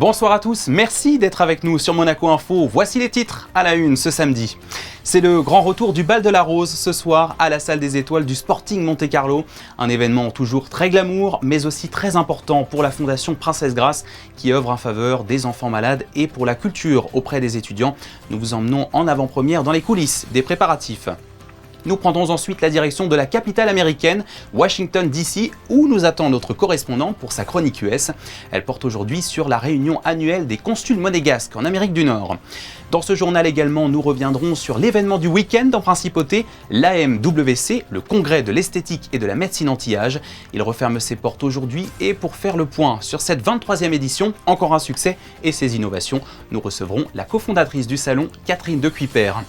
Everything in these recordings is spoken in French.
Bonsoir à tous, merci d'être avec nous sur Monaco Info. Voici les titres à la une ce samedi. C'est le grand retour du Bal de la Rose ce soir à la salle des étoiles du Sporting Monte-Carlo. Un événement toujours très glamour, mais aussi très important pour la Fondation Princesse Grace qui œuvre en faveur des enfants malades et pour la culture auprès des étudiants. Nous vous emmenons en avant-première dans les coulisses des préparatifs. Nous prendrons ensuite la direction de la capitale américaine, Washington DC, où nous attend notre correspondante pour sa chronique US. Elle porte aujourd'hui sur la réunion annuelle des consuls monégasques en Amérique du Nord. Dans ce journal également, nous reviendrons sur l'événement du week-end en Principauté, l'AMWC, le congrès de l'esthétique et de la médecine anti-âge. Il referme ses portes aujourd'hui et pour faire le point sur cette 23e édition, encore un succès et ses innovations, nous recevrons la cofondatrice du salon, Catherine de Cuypers.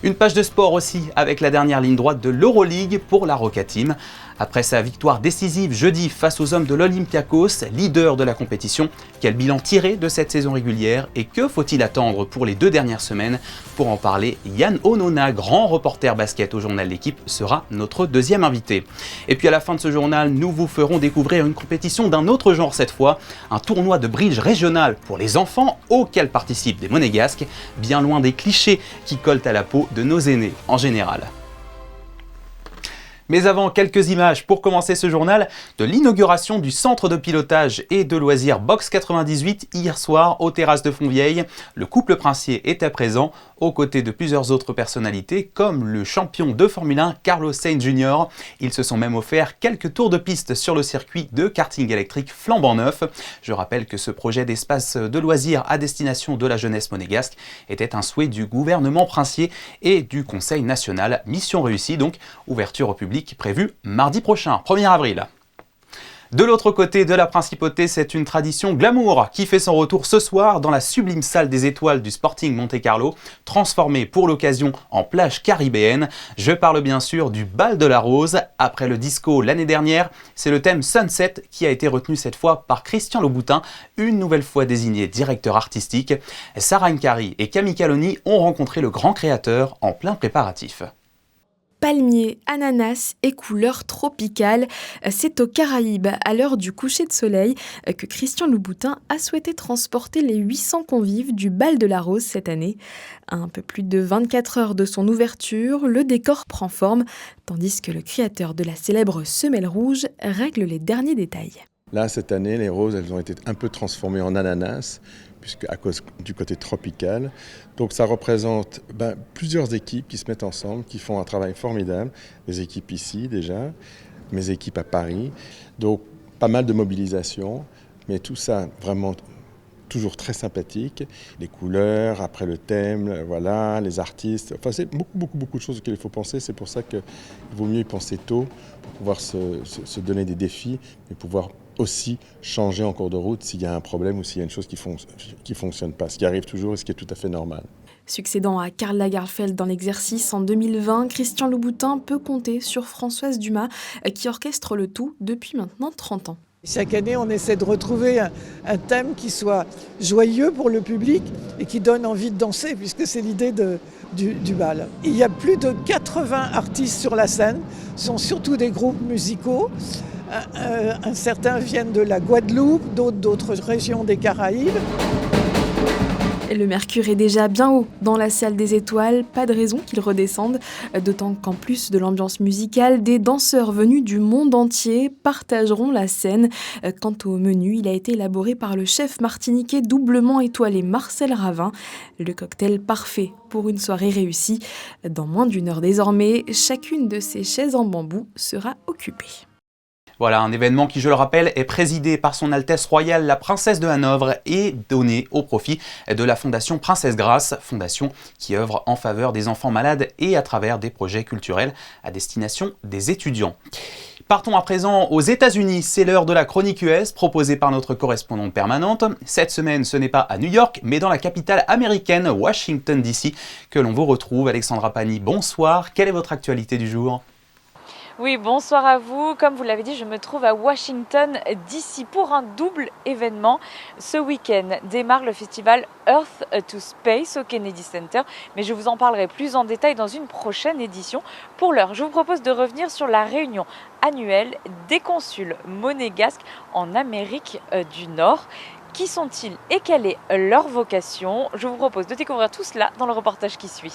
Une page de sport aussi avec la dernière ligne droite de l'Euroleague pour la Roca Team. Après sa victoire décisive jeudi face aux hommes de l'Olympiakos, leader de la compétition, quel bilan tirer de cette saison régulière et que faut-il attendre pour les 2 dernières semaines? Pour en parler, Yann Onona, grand reporter basket au journal L'Équipe, sera notre deuxième invité. Et puis à la fin de ce journal, nous vous ferons découvrir une compétition d'un autre genre cette fois, un tournoi de bridge régional pour les enfants auquel participent des Monégasques, bien loin des clichés qui collent à la peau de nos aînés en général. Mais avant, quelques images pour commencer ce journal de l'inauguration du centre de pilotage et de loisirs Box 98 hier soir aux terrasses de Fontvieille. Le couple princier était présent aux côtés de plusieurs autres personnalités comme le champion de Formule 1 Carlos Sainz Jr. Ils se sont même offerts quelques tours de piste sur le circuit de karting électrique flambant neuf. Je rappelle que ce projet d'espace de loisirs à destination de la jeunesse monégasque était un souhait du gouvernement princier et du Conseil national. Mission réussie donc, ouverture au public prévue mardi prochain, 1er avril. De l'autre côté de la Principauté, c'est une tradition glamour qui fait son retour ce soir dans la sublime salle des étoiles du Sporting Monte-Carlo, transformée pour l'occasion en plage caribéenne. Je parle bien sûr du Bal de la Rose. Après le disco l'année dernière, c'est le thème Sunset qui a été retenu cette fois par Christian Louboutin, une nouvelle fois désigné directeur artistique. Sarah Nkari et Camille Caloni ont rencontré le grand créateur en plein préparatif. Palmiers, ananas et couleurs tropicales. C'est aux Caraïbes, à l'heure du coucher de soleil, que Christian Louboutin a souhaité transporter les 800 convives du Bal de la Rose cette année. À un peu plus de 24 heures de son ouverture, le décor prend forme, tandis que le créateur de la célèbre semelle rouge règle les derniers détails. Là, cette année, les roses, elles ont été un peu transformées en ananas, puisque à cause du côté tropical. Donc ça représente plusieurs équipes qui se mettent ensemble, qui font un travail formidable. Les équipes ici déjà, mes équipes à Paris. Donc pas mal de mobilisation, mais tout ça vraiment toujours très sympathique. Les couleurs, après le thème, voilà, les artistes. Enfin, c'est beaucoup de choses auxquelles il faut penser. C'est pour ça qu'il vaut mieux y penser tôt pour pouvoir se donner des défis et pouvoir aussi changer en cours de route s'il y a un problème ou s'il y a une chose qui fonctionne pas, ce qui arrive toujours et ce qui est tout à fait normal. Succédant à Karl Lagerfeld dans l'exercice en 2020, Christian Louboutin peut compter sur Françoise Dumas qui orchestre le tout depuis maintenant 30 ans. Chaque année, on essaie de retrouver un thème qui soit joyeux pour le public et qui donne envie de danser, puisque c'est l'idée du bal. Il y a plus de 80 artistes sur la scène, ce sont surtout des groupes musicaux. Certains viennent de la Guadeloupe, d'autres régions des Caraïbes. Le mercure est déjà bien haut dans la salle des étoiles, pas de raison qu'il redescende, d'autant qu'en plus de l'ambiance musicale, des danseurs venus du monde entier partageront la scène. Quant au menu, il a été élaboré par le chef martiniquais doublement étoilé Marcel Ravin. Le cocktail parfait pour une soirée réussie. Dans moins d'1 heure désormais, chacune de ces chaises en bambou sera occupée. Voilà, un événement qui, je le rappelle, est présidé par son Altesse Royale la Princesse de Hanovre et donné au profit de la Fondation Princesse Grace, fondation qui œuvre en faveur des enfants malades et à travers des projets culturels à destination des étudiants. Partons à présent aux États-Unis. C'est l'heure de la chronique US proposée par notre correspondante permanente. Cette semaine, ce n'est pas à New York, mais dans la capitale américaine, Washington DC, que l'on vous retrouve. Alexandra Pani, bonsoir. Quelle est votre actualité du jour ? Oui, bonsoir à vous. Comme vous l'avez dit, je me trouve à Washington DC pour un double événement. Ce week-end démarre le festival Earth to Space au Kennedy Center, mais je vous en parlerai plus en détail dans une prochaine édition. Pour l'heure, je vous propose de revenir sur la réunion annuelle des consuls monégasques en Amérique du Nord. Qui sont-ils et quelle est leur vocation? Je vous propose de découvrir tout cela dans le reportage qui suit.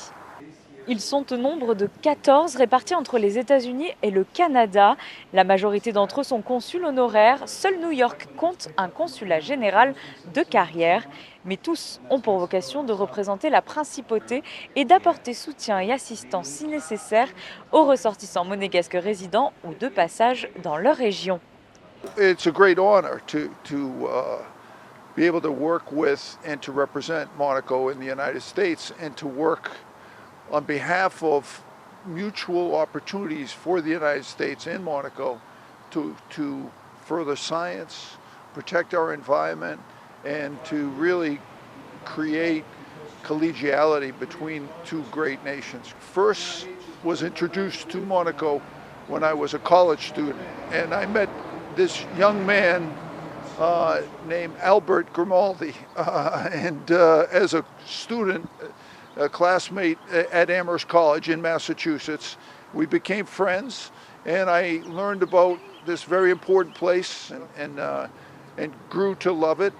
Ils sont au nombre de 14 répartis entre les États-Unis et le Canada. La majorité d'entre eux sont consuls honoraires. Seul New York compte un consulat général de carrière. Mais tous ont pour vocation de représenter la principauté et d'apporter soutien et assistance si nécessaire aux ressortissants monégasques résidents ou de passage dans leur région. It's a great honor to be able to work with and to represent Monaco in the United States and to work on behalf of mutual opportunities for the United States and Monaco to further science, protect our environment, and to really create collegiality between two great nations. First was introduced to Monaco when I was a college student, and I met this young man named Albert Grimaldi, and as a student, a classmate at Amherst College in Massachusetts. We became friends, and I learned about this very important place and grew to love it.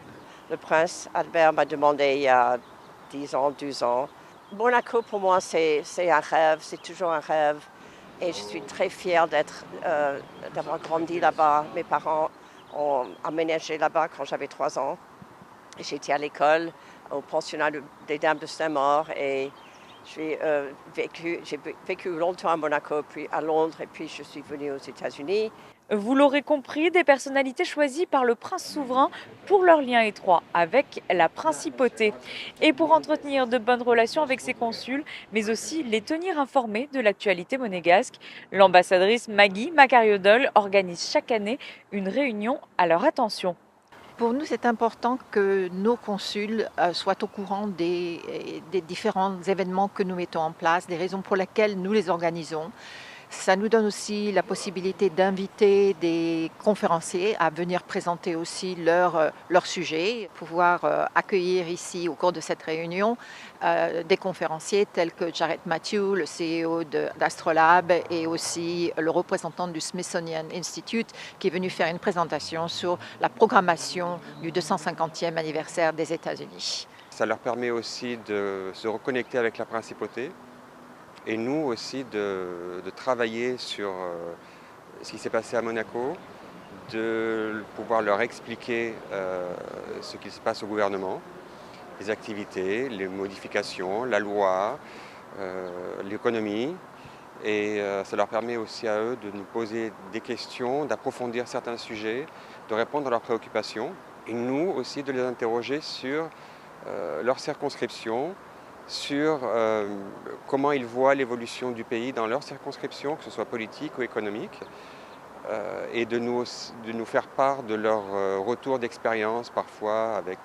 Le prince Albert m'a demandé il y a 10 ans, 12 ans. Monaco, pour moi, c'est un rêve, c'est toujours un rêve. Et je suis très fière d'avoir grandi là-bas. Mes parents ont aménagé là-bas quand j'avais 3 ans. J'étais à l'école, au pensionnat des Dames de Saint-Maur. Et j'ai vécu longtemps à Monaco, puis à Londres, et puis je suis venue aux États-Unis. Vous l'aurez compris, des personnalités choisies par le prince souverain pour leur lien étroit avec la principauté et pour entretenir de bonnes relations avec ses consuls, mais aussi les tenir informés de l'actualité monégasque. L'ambassadrice Maggie Macariodol organise chaque année une réunion à leur attention. Pour nous, c'est important que nos consuls soient au courant des différents événements que nous mettons en place, des raisons pour lesquelles nous les organisons. Ça nous donne aussi la possibilité d'inviter des conférenciers à venir présenter aussi leur sujet, pouvoir accueillir ici au cours de cette réunion des conférenciers tels que Jared Matthew, le CEO d'Astrolabe, et aussi le représentant du Smithsonian Institute qui est venu faire une présentation sur la programmation du 250e anniversaire des États-Unis. Ça leur permet aussi de se reconnecter avec la principauté. Et nous aussi de travailler sur ce qui s'est passé à Monaco, de pouvoir leur expliquer ce qui se passe au gouvernement, les activités, les modifications, la loi, l'économie. Et ça leur permet aussi à eux de nous poser des questions, d'approfondir certains sujets, de répondre à leurs préoccupations. Et nous aussi de les interroger sur leur circonscription, sur comment ils voient l'évolution du pays dans leur circonscription, que ce soit politique ou économique, et de nous faire part de leur retour d'expérience, parfois avec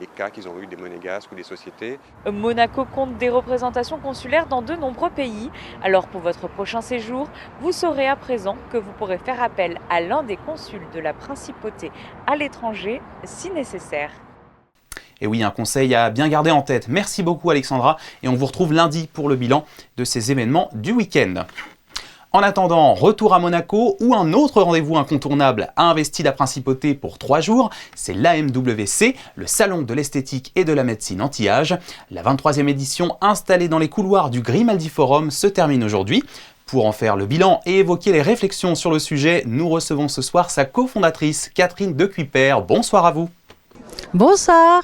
des cas qu'ils ont eu des monégasques ou des sociétés. Monaco compte des représentations consulaires dans de nombreux pays. Alors pour votre prochain séjour, vous saurez à présent que vous pourrez faire appel à l'un des consuls de la principauté à l'étranger si nécessaire. Et oui, un conseil à bien garder en tête. Merci beaucoup Alexandra et on vous retrouve lundi pour le bilan de ces événements du week-end. En attendant, retour à Monaco où un autre rendez-vous incontournable a investi la principauté pour 3 jours, c'est l'AMWC, le salon de l'esthétique et de la médecine anti-âge. La 23e édition installée dans les couloirs du Grimaldi Forum se termine aujourd'hui. Pour en faire le bilan et évoquer les réflexions sur le sujet, nous recevons ce soir sa cofondatrice Catherine de Cuypers. Bonsoir à vous. Bonsoir.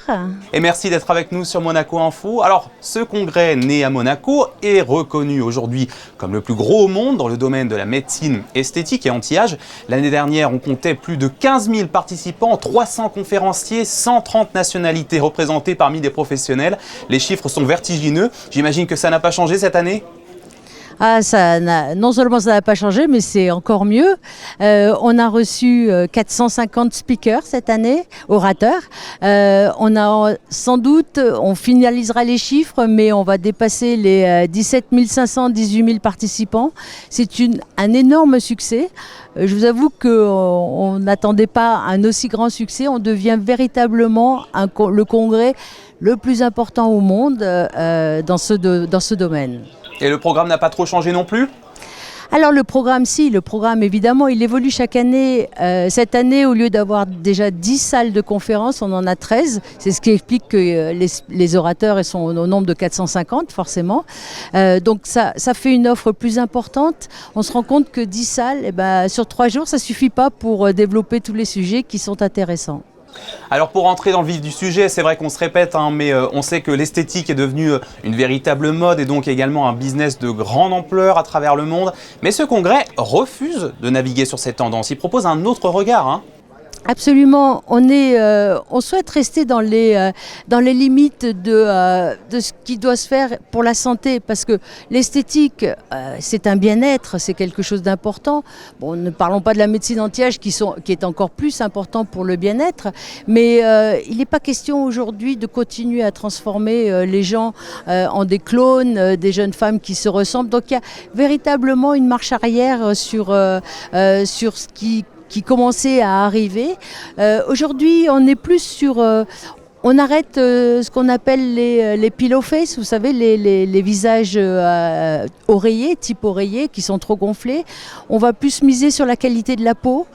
Et merci d'être avec nous sur Monaco Info. Alors, ce congrès né à Monaco est reconnu aujourd'hui comme le plus gros au monde dans le domaine de la médecine esthétique et anti-âge. L'année dernière, on comptait plus de 15 000 participants, 300 conférenciers, 130 nationalités représentées parmi des professionnels. Les chiffres sont vertigineux. J'imagine que ça n'a pas changé cette année ? Non seulement ça n'a pas changé, mais c'est encore mieux. On a reçu 450 speakers cette année, orateurs. On a sans doute, on finalisera les chiffres, mais on va dépasser les 17 500, 18 000 participants. C'est un énorme succès. Je vous avoue qu'on n'attendait pas un aussi grand succès. On devient véritablement le congrès le plus important au monde dans ce domaine. Et le programme n'a pas trop changé non plus ? Alors le programme évidemment, il évolue chaque année. Cette année, au lieu d'avoir déjà 10 salles de conférence, on en a 13. C'est ce qui explique que les orateurs sont au nombre de 450 forcément. Donc ça fait une offre plus importante. On se rend compte que 10 salles, sur 3 jours, ça ne suffit pas pour développer tous les sujets qui sont intéressants. Alors pour rentrer dans le vif du sujet, c'est vrai qu'on se répète, mais on sait que l'esthétique est devenue une véritable mode et donc également un business de grande ampleur à travers le monde. Mais ce congrès refuse de naviguer sur cette tendance, il propose un autre regard. Absolument, on souhaite rester dans les limites de ce qui doit se faire pour la santé, parce que l'esthétique, c'est un bien-être, c'est quelque chose d'important. Bon, ne parlons pas de la médecine anti-âge qui est encore plus important pour le bien-être, mais il n'est pas question aujourd'hui de continuer à transformer les gens en des clones, des jeunes femmes qui se ressemblent. Donc il y a véritablement une marche arrière sur ce qui commençait à arriver. Aujourd'hui, on est plus sur... on arrête ce qu'on appelle les pillow face, vous savez, les visages oreillers, type oreiller, qui sont trop gonflés. On va plus miser sur la qualité de la peau.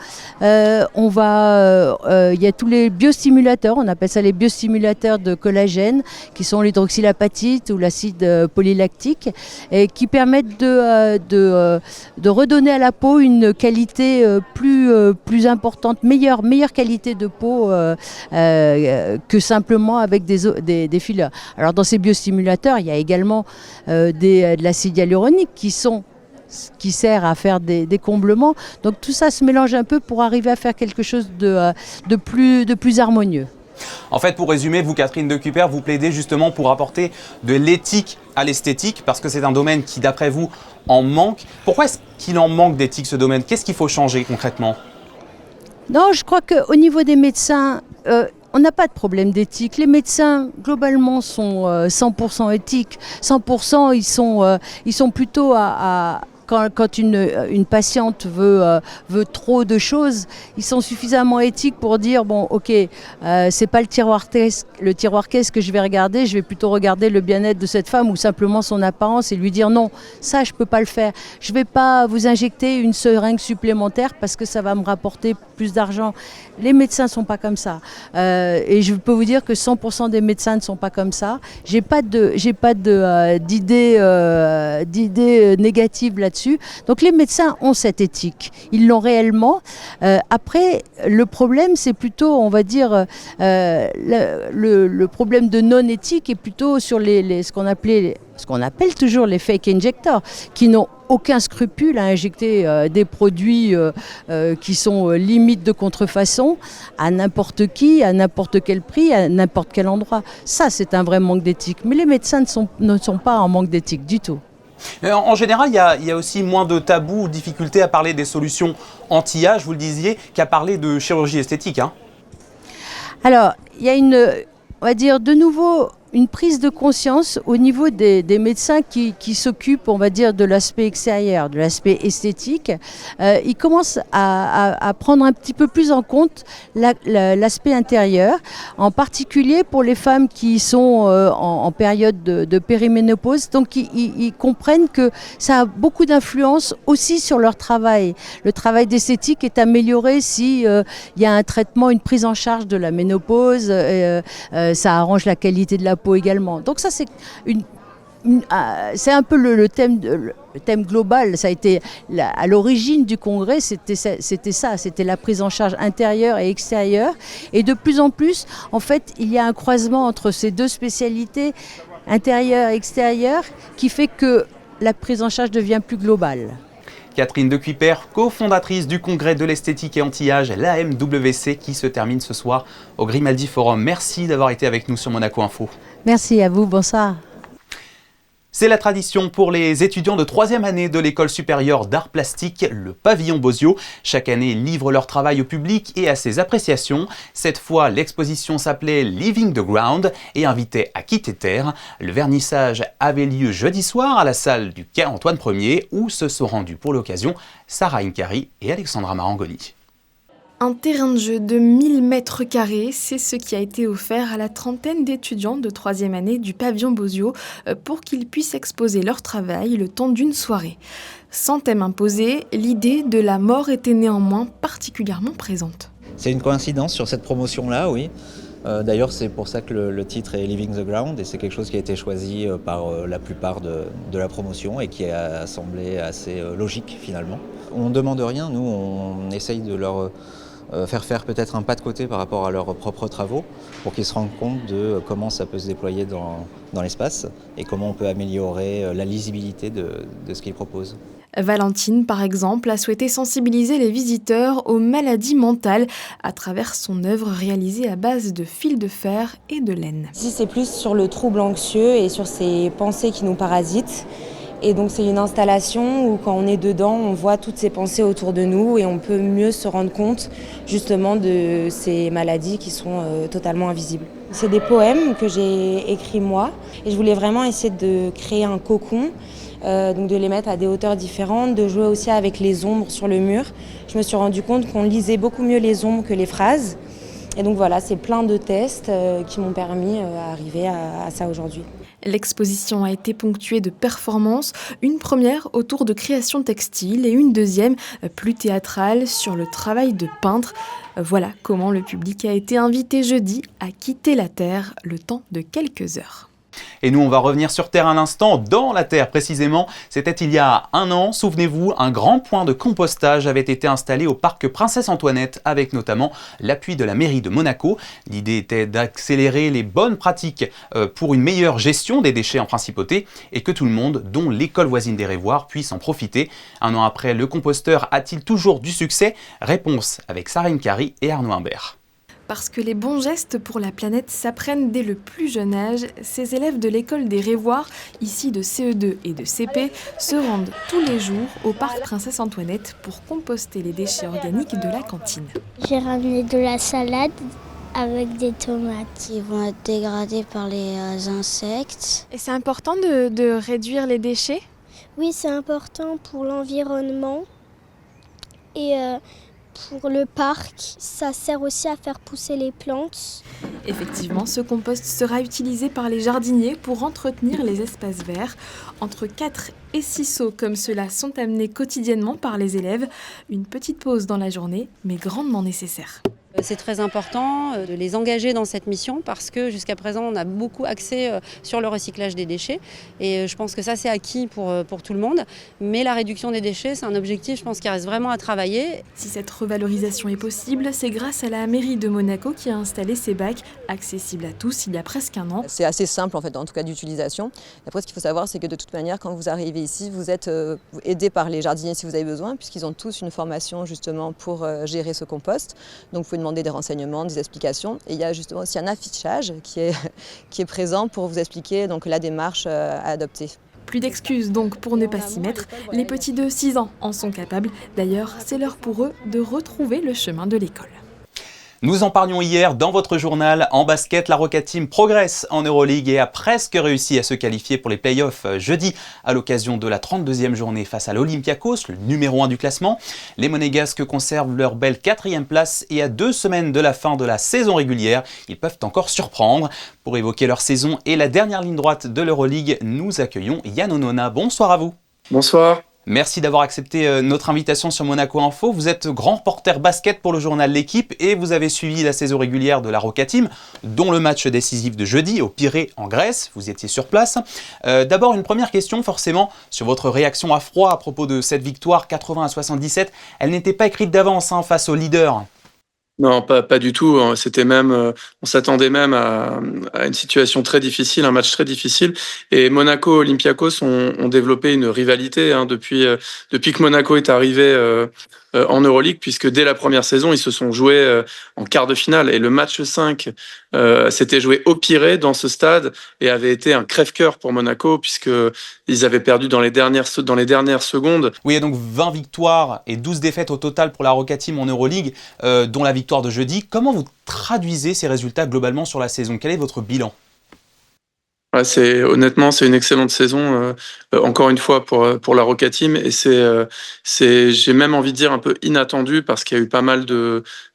Il y a tous les biostimulateurs, on appelle ça les biostimulateurs de collagène, qui sont l'hydroxylapatite ou l'acide polylactique, et qui permettent de redonner à la peau une qualité plus importante, meilleure qualité de peau que simplement avec des fillers. Alors dans ces biostimulateurs, il y a également de l'acide hyaluronique qui sert à faire des comblements. Donc tout ça se mélange un peu pour arriver à faire quelque chose de plus harmonieux. En fait, pour résumer, vous, Catherine Decuyper, vous plaidez justement pour apporter de l'éthique à l'esthétique, parce que c'est un domaine qui, d'après vous, en manque. Pourquoi est-ce qu'il en manque d'éthique, ce domaine? Qu'est-ce qu'il faut changer concrètement? Non, je crois qu'au niveau des médecins, on n'a pas de problème d'éthique. Les médecins, globalement, sont 100% éthiques. 100%, ils sont plutôt quand une patiente veut trop de choses, ils sont suffisamment éthiques pour dire bon, ok, c'est pas le tiroir caisse que je vais regarder, je vais plutôt regarder le bien-être de cette femme ou simplement son apparence et lui dire non, ça je peux pas le faire. Je vais pas vous injecter une seringue supplémentaire parce que ça va me rapporter plus d'argent. Les médecins sont pas comme ça. Et je peux vous dire que 100% des médecins ne sont pas comme ça. J'ai pas d'idée négative là-dessus. Donc les médecins ont cette éthique, ils l'ont réellement. Après, le problème, c'est plutôt, on va dire, le problème de non-éthique est plutôt sur ce qu'on appelle toujours les fake injectors, qui n'ont aucun scrupule à injecter des produits qui sont limite de contrefaçon à n'importe qui, à n'importe quel prix, à n'importe quel endroit. Ça, c'est un vrai manque d'éthique. Mais les médecins ne sont pas en manque d'éthique du tout. En général, il y a aussi moins de tabous ou difficultés à parler des solutions anti-âge, vous le disiez, qu'à parler de chirurgie esthétique. Alors, il y a on va dire de nouveau une prise de conscience au niveau des médecins qui s'occupent, on va dire, de l'aspect extérieur, de l'aspect esthétique. Ils commencent à prendre un petit peu plus en compte l'aspect intérieur, en particulier pour les femmes qui sont en période de périménopause. Donc ils comprennent que ça a beaucoup d'influence aussi sur leur travail. Le travail d'esthétique est amélioré si il y a un traitement, une prise en charge de la ménopause. Ça arrange la qualité de la peau également. Donc ça, c'est un peu le thème global. Ça a été à l'origine du congrès, c'était la prise en charge intérieure et extérieure. Et de plus en plus, en fait, il y a un croisement entre ces deux spécialités, intérieure et extérieure, qui fait que la prise en charge devient plus globale. Catherine Decuyper, cofondatrice du congrès de l'esthétique et anti-âge, l'AMWC, qui se termine ce soir au Grimaldi Forum. Merci d'avoir été avec nous sur Monaco Info. Merci à vous, bonsoir. C'est la tradition pour les étudiants de 3e année de l'école supérieure d'art plastique, le pavillon Bozio. Chaque année, ils livrent leur travail au public et à ses appréciations. Cette fois, l'exposition s'appelait Leaving the Ground et invitait à quitter terre. Le vernissage avait lieu jeudi soir à la salle du quai Antoine Ier, où se sont rendus pour l'occasion Sarah Inkari et Alexandra Marangoni. Un terrain de jeu de 1000 mètres carrés, c'est ce qui a été offert à la trentaine d'étudiants de 3e année du pavillon Bozio pour qu'ils puissent exposer leur travail le temps d'une soirée. Sans thème imposé, l'idée de la mort était néanmoins particulièrement présente. C'est une coïncidence sur cette promotion-là, oui. D'ailleurs, c'est pour ça que le titre est Leaving the Ground et c'est quelque chose qui a été choisi par la plupart de la promotion et qui a semblé assez logique finalement. On ne demande rien, nous on essaye de leur faire peut-être un pas de côté par rapport à leurs propres travaux pour qu'ils se rendent compte de comment ça peut se déployer dans l'espace et comment on peut améliorer la lisibilité de ce qu'ils proposent. Valentine, par exemple, a souhaité sensibiliser les visiteurs aux maladies mentales à travers son œuvre réalisée à base de fils de fer et de laine. Ici, c'est plus sur le trouble anxieux et sur ces pensées qui nous parasitent. Et donc c'est une installation où quand on est dedans, on voit toutes ces pensées autour de nous et on peut mieux se rendre compte justement de ces maladies qui sont totalement invisibles. C'est des poèmes que j'ai écrits moi et je voulais vraiment essayer de créer un cocon, donc de les mettre à des hauteurs différentes, de jouer aussi avec les ombres sur le mur. Je me suis rendu compte qu'on lisait beaucoup mieux les ombres que les phrases. Et donc voilà, c'est plein de tests qui m'ont permis d'arriver à ça aujourd'hui. L'exposition a été ponctuée de performances, une première autour de création textile et une deuxième plus théâtrale sur le travail de peintre. Voilà comment le public a été invité jeudi à quitter la Terre le temps de quelques heures. Et nous, on va revenir sur Terre un instant, dans la Terre précisément. C'était il y a un an, souvenez-vous, un grand point de compostage avait été installé au parc Princesse Antoinette, avec notamment l'appui de la mairie de Monaco. L'idée était d'accélérer les bonnes pratiques pour une meilleure gestion des déchets en principauté et que tout le monde, dont l'école voisine des Révoirs, puisse en profiter. Un an après, le composteur a-t-il toujours du succès? Réponse avec Sarine Cary et Arnaud Imbert. Parce que les bons gestes pour la planète s'apprennent dès le plus jeune âge, ces élèves de l'école des Révoirs, ici de CE2 et de CP, se rendent tous les jours au parc Princesse Antoinette pour composter les déchets organiques de la cantine. J'ai ramené de la salade avec des tomates. Ils vont être dégradés par les insectes. Et c'est important de réduire les déchets ? Oui, c'est important pour l'environnement et pour le parc, ça sert aussi à faire pousser les plantes. Effectivement, ce compost sera utilisé par les jardiniers pour entretenir les espaces verts. Entre 4 et 6 seaux comme cela sont amenés quotidiennement par les élèves. Une petite pause dans la journée, mais grandement nécessaire. C'est très important de les engager dans cette mission parce que jusqu'à présent on a beaucoup axé sur le recyclage des déchets et je pense que ça c'est acquis pour tout le monde, mais la réduction des déchets c'est un objectif je pense qui reste vraiment à travailler. Si cette revalorisation est possible, c'est grâce à la mairie de Monaco qui a installé ces bacs accessibles à tous il y a presque un an. C'est assez simple en fait en tout cas d'utilisation. Après ce qu'il faut savoir c'est que de toute manière quand vous arrivez ici vous êtes aidé par les jardiniers si vous avez besoin puisqu'ils ont tous une formation justement pour gérer ce compost. Donc vous pouvez demander des renseignements, des explications. Et il y a justement aussi un affichage qui est présent pour vous expliquer donc, la démarche à adopter. Plus d'excuses donc pour ne pas s'y mettre. Les petits de 6 ans en sont capables. D'ailleurs, c'est l'heure pour eux de retrouver le chemin de l'école. Nous en parlions hier dans votre journal. En basket, la Roca Team progresse en Euroleague et a presque réussi à se qualifier pour les playoffs jeudi à l'occasion de la 32e journée face à l'Olympiakos, le numéro 1 du classement. Les Monégasques conservent leur belle 4e place et à 2 semaines de la fin de la saison régulière, ils peuvent encore surprendre. Pour évoquer leur saison et la dernière ligne droite de l'Euroleague, nous accueillons Yann Onona. Bonsoir à vous. Bonsoir. Merci d'avoir accepté notre invitation sur Monaco Info. Vous êtes grand reporter basket pour le journal L'Équipe et vous avez suivi la saison régulière de la Roca Team, dont le match décisif de jeudi au Pirée en Grèce. Vous étiez sur place. D'abord, une première question forcément sur votre réaction à froid à propos de cette victoire 80-77. Elle n'était pas écrite d'avance face au leader. Non, pas du tout. C'était même, on s'attendait même à une situation très difficile, un match très difficile. Et Monaco, Olympiakos ont développé une rivalité depuis que Monaco est arrivé en Euroleague, puisque dès la première saison, ils se sont joués en quart de finale. Et le match 5 s'était joué au Pirée, dans ce stade, et avait été un crève-cœur pour Monaco, puisqu'ils avaient perdu dans les dernières secondes. Oui, donc 20 victoires et 12 défaites au total pour la Roca Team en Euroleague, dont la victoire de jeudi. Comment vous traduisez ces résultats globalement sur la saison? Quel est votre bilan? Honnêtement, c'est une excellente saison, encore une fois pour la Roca Team, et j'ai même envie de dire un peu inattendu parce qu'il y a eu pas mal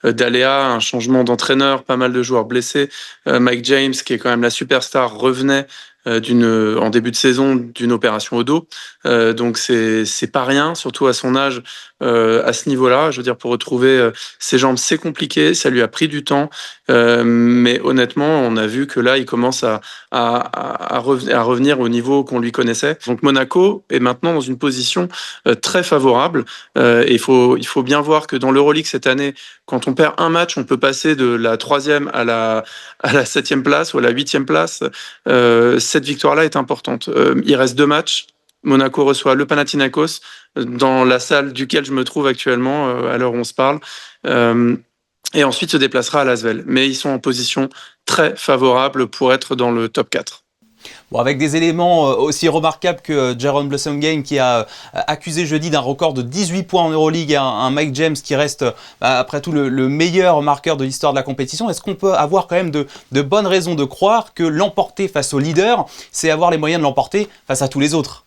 d'aléas, un changement d'entraîneur, pas mal de joueurs blessés. Mike James, qui est quand même la superstar, revenait en début de saison d'une opération au dos. Donc c'est pas rien, surtout à son âge, à ce niveau-là. Je veux dire, pour retrouver ses jambes, c'est compliqué, ça lui a pris du temps. Mais honnêtement, on a vu que là, il commence à revenir au niveau qu'on lui connaissait. Donc Monaco est maintenant dans une position très favorable. Et il faut bien voir que dans l'Euroleague cette année, quand on perd un match, on peut passer de la 3e à la 7e place ou à la 8e place. Cette victoire-là est importante. Il reste 2 matchs. Monaco reçoit le Panathinaikos dans la salle duquel je me trouve actuellement à l'heure où on se parle. Et ensuite se déplacera à Lasvel. Mais ils sont en position très favorable pour être dans le top 4. Bon, avec des éléments aussi remarquables que Jaron Blossomgame qui a accusé jeudi d'un record de 18 points en Euroleague et un Mike James qui reste après tout le meilleur marqueur de l'histoire de la compétition. Est-ce qu'on peut avoir quand même de bonnes raisons de croire que l'emporter face au leader, c'est avoir les moyens de l'emporter face à tous les autres ?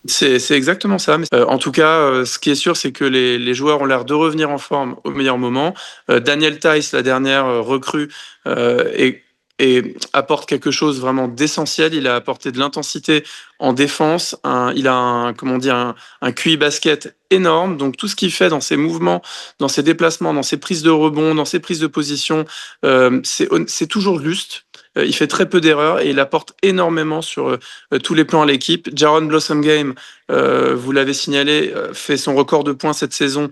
C'est exactement ça. En tout cas, ce qui est sûr, c'est que les joueurs ont l'air de revenir en forme au meilleur moment. Daniel Theis, la dernière recrue, et apporte quelque chose vraiment d'essentiel. Il a apporté de l'intensité en défense. Il a un QI basket énorme. Donc tout ce qu'il fait dans ses mouvements, dans ses déplacements, dans ses prises de rebond, dans ses prises de position, c'est toujours juste. Il fait très peu d'erreurs et il apporte énormément sur tous les plans à l'équipe. Jaron Blossomgame, vous l'avez signalé, fait son record de points cette saison,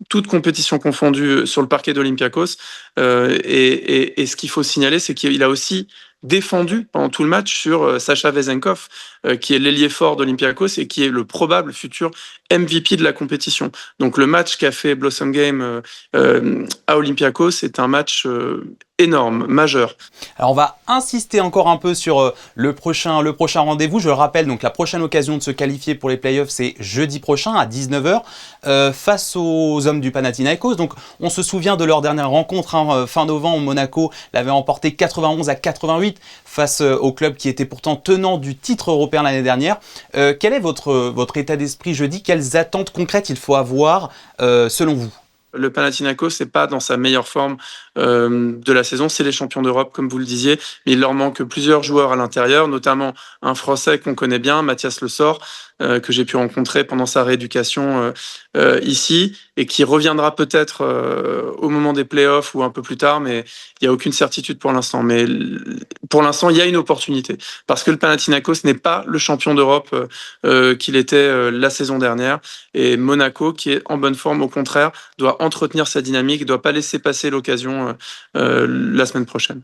toutes compétitions confondues sur le parquet d'Olympiakos. Et ce qu'il faut signaler, c'est qu'il a aussi défendu pendant tout le match sur Sacha Vezenkov, qui est l'ailier fort d'Olympiakos et qui est le probable futur MVP de la compétition. Donc le match qu'a fait Blossomgame à Olympiakos, c'est un match énorme, majeur. Alors on va insister encore un peu sur le prochain rendez-vous. Je le rappelle, donc la prochaine occasion de se qualifier pour les playoffs, c'est jeudi prochain à 19h face aux hommes du Panathinaikos. Donc on se souvient de leur dernière rencontre fin novembre. Monaco l'avait emporté 91-88 face au club qui était pourtant tenant du titre européen l'année dernière. Quel est votre état d'esprit jeudi ? Quelles attentes concrètes il faut avoir selon vous ? Le Panathinaikos n'est pas dans sa meilleure forme de la saison. C'est les champions d'Europe, comme vous le disiez, mais il leur manque plusieurs joueurs à l'intérieur, notamment un Français qu'on connaît bien, Mathias Le Sort, que j'ai pu rencontrer pendant sa rééducation ici, et qui reviendra peut-être au moment des playoffs ou un peu plus tard, mais il n'y a aucune certitude pour l'instant. Mais pour l'instant, il y a une opportunité, parce que le Panathinaikos n'est pas le champion d'Europe qu'il était la saison dernière, et Monaco, qui est en bonne forme, au contraire, doit entretenir sa dynamique, ne doit pas laisser passer l'occasion la semaine prochaine.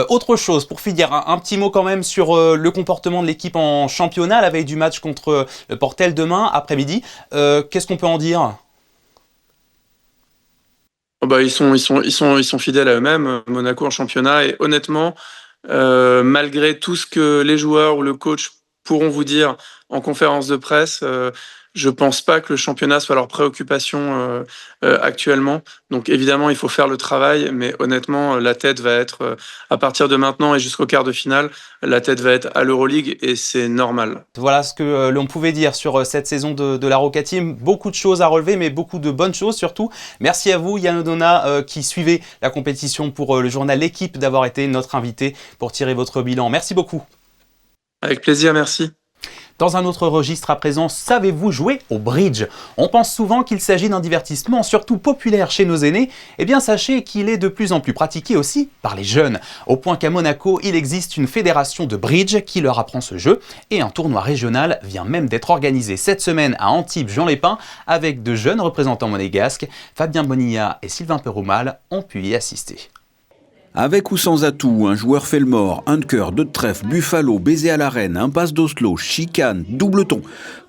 Autre chose, pour finir, un petit mot quand même sur le comportement de l'équipe en championnat, la veille du match contre Portel demain après-midi. Qu'est-ce qu'on peut en dire ? Ils sont fidèles à eux-mêmes, Monaco en championnat, et honnêtement, malgré tout ce que les joueurs ou le coach pourront vous dire en conférence de presse, je ne pense pas que le championnat soit leur préoccupation actuellement. Donc évidemment, il faut faire le travail, mais honnêtement, la tête va être, à partir de maintenant et jusqu'au quart de finale, la tête va être à l'Euroleague et c'est normal. Voilà ce que l'on pouvait dire sur cette saison de la Roca Team. Beaucoup de choses à relever, mais beaucoup de bonnes choses surtout. Merci à vous, Yann Odona, qui suivez la compétition pour le journal L'Équipe, d'avoir été notre invité pour tirer votre bilan. Merci beaucoup. Avec plaisir, merci. Dans un autre registre à présent, savez-vous jouer au bridge ? On pense souvent qu'il s'agit d'un divertissement surtout populaire chez nos aînés. Eh bien sachez qu'il est de plus en plus pratiqué aussi par les jeunes. Au point qu'à Monaco, il existe une fédération de bridge qui leur apprend ce jeu. Et un tournoi régional vient même d'être organisé cette semaine à Antibes-Juan-les-Pins avec de jeunes représentants monégasques. Fabien Bonilla et Sylvain Peroumal ont pu y assister. Avec ou sans atout, un joueur fait le mort, un de cœur, deux de trèfle, buffalo, baiser à l'arène, impasse d'Oslo, chicane, double ton.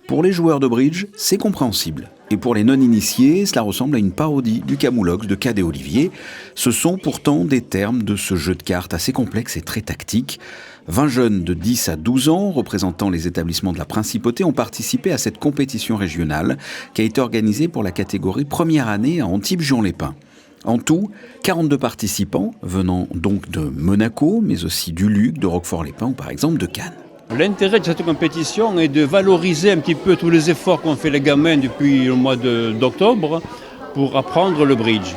Pour les joueurs de bridge, c'est compréhensible. Et pour les non-initiés, cela ressemble à une parodie du Camoulox de Cadet Olivier. Ce sont pourtant des termes de ce jeu de cartes assez complexe et très tactique. 20 jeunes de 10 à 12 ans, représentant les établissements de la Principauté, ont participé à cette compétition régionale qui a été organisée pour la catégorie première année à Antibes-Juan-les-Pins. En tout, 42 participants, venant donc de Monaco, mais aussi du Luc, de Roquefort-les-Pins ou par exemple de Cannes. L'intérêt de cette compétition est de valoriser un petit peu tous les efforts qu'ont fait les gamins depuis le mois d'octobre pour apprendre le bridge.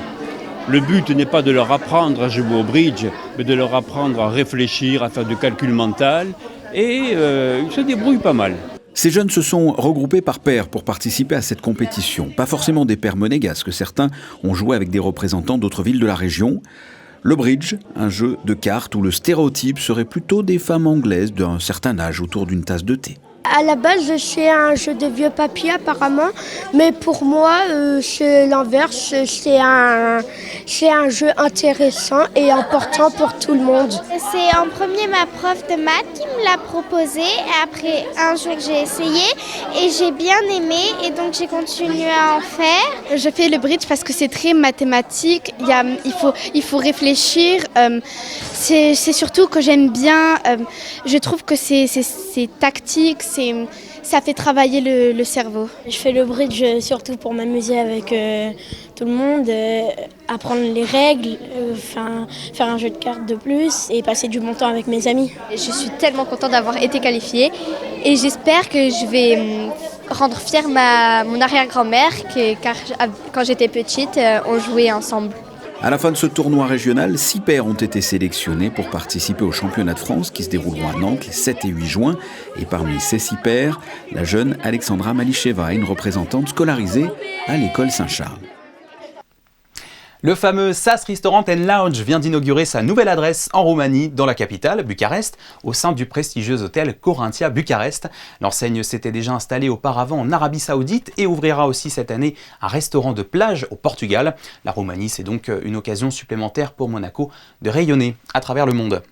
Le but n'est pas de leur apprendre à jouer au bridge, mais de leur apprendre à réfléchir, à faire du calcul mental, et ils se débrouillent pas mal. Ces jeunes se sont regroupés par pairs pour participer à cette compétition. Pas forcément des pairs monégasques, certains ont joué avec des représentants d'autres villes de la région. Le bridge, un jeu de cartes où le stéréotype serait plutôt des femmes anglaises d'un certain âge autour d'une tasse de thé. À la base, c'est un jeu de vieux papier apparemment, mais pour moi, c'est l'inverse. C'est un jeu intéressant et important pour tout le monde. C'est en premier ma prof de maths qui me l'a proposé. Et après, un jour, j'ai essayé et j'ai bien aimé et donc j'ai continué à en faire. Je fais le bridge parce que c'est très mathématique. Il faut réfléchir. C'est surtout que j'aime bien. Je trouve que c'est tactique. Ça fait travailler le cerveau. Je fais le bridge surtout pour m'amuser avec tout le monde, apprendre les règles, faire un jeu de cartes de plus et passer du bon temps avec mes amis. Je suis tellement contente d'avoir été qualifiée et j'espère que je vais rendre fière mon arrière-grand-mère car quand j'étais petite, on jouait ensemble. À la fin de ce tournoi régional, 6 pairs ont été sélectionnés pour participer au championnat de France qui se dérouleront à Nantes les 7 et 8 juin. Et parmi ces 6 pairs, la jeune Alexandra Malicheva, une représentante scolarisée à l'école Saint-Charles. Le fameux SAS Restaurant & Lounge vient d'inaugurer sa nouvelle adresse en Roumanie, dans la capitale, Bucarest, au sein du prestigieux hôtel Corinthia Bucarest. L'enseigne s'était déjà installée auparavant en Arabie Saoudite et ouvrira aussi cette année un restaurant de plage au Portugal. La Roumanie, c'est donc une occasion supplémentaire pour Monaco de rayonner à travers le monde.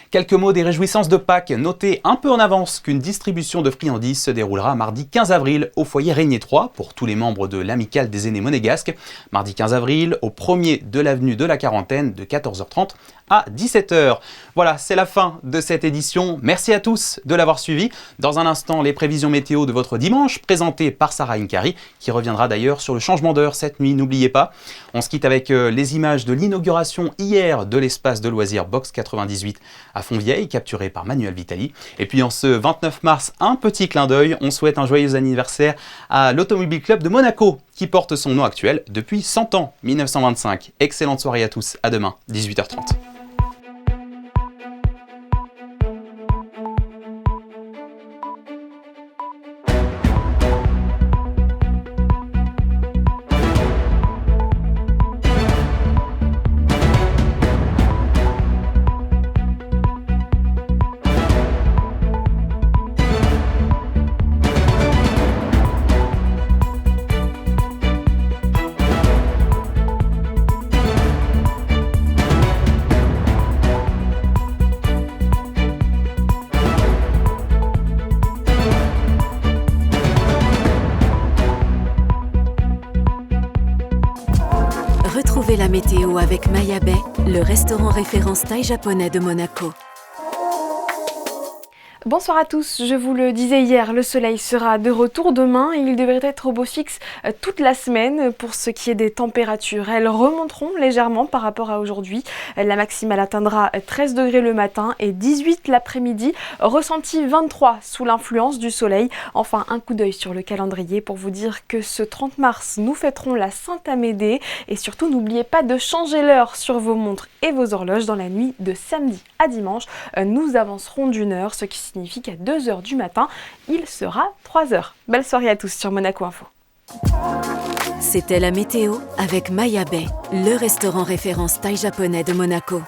Quelques mots des réjouissances de Pâques. Notez un peu en avance qu'une distribution de friandises se déroulera mardi 15 avril au foyer Régnier 3 pour tous les membres de l'Amicale des aînés monégasques. Mardi 15 avril au 1er de l'avenue de la Quarantaine de 14h30 à 17h. Voilà, c'est la fin de cette édition. Merci à tous de l'avoir suivi. Dans un instant, les prévisions météo de votre dimanche présentées par Sarah Inkari qui reviendra d'ailleurs sur le changement d'heure cette nuit, n'oubliez pas. On se quitte avec les images de l'inauguration hier de l'espace de loisirs Box 98 à Fontvieille, capturé par Manuel Vitali. Et puis en ce 29 mars, un petit clin d'œil, on souhaite un joyeux anniversaire à l'Automobile Club de Monaco, qui porte son nom actuel depuis 100 ans, 1925. Excellente soirée à tous, à demain, 18h30. Retrouvez la météo avec Maya Bay, le restaurant référence thaï japonais de Monaco. Bonsoir à tous, je vous le disais hier, le soleil sera de retour demain et il devrait être au beau fixe toute la semaine. Pour ce qui est des températures, elles remonteront légèrement par rapport à aujourd'hui. La maximale atteindra 13 degrés le matin et 18 l'après-midi, ressenti 23 sous l'influence du soleil. Enfin, un coup d'œil sur le calendrier pour vous dire que ce 30 mars, nous fêterons la Sainte-Amédée et surtout n'oubliez pas de changer l'heure sur vos montres et vos horloges dans la nuit de samedi à dimanche. Nous avancerons d'une heure, ce qui signifie qu'à 2h du matin, il sera 3h. Belle soirée à tous sur Monaco Info. C'était la météo avec Maya Bay, le restaurant référence thaï japonais de Monaco.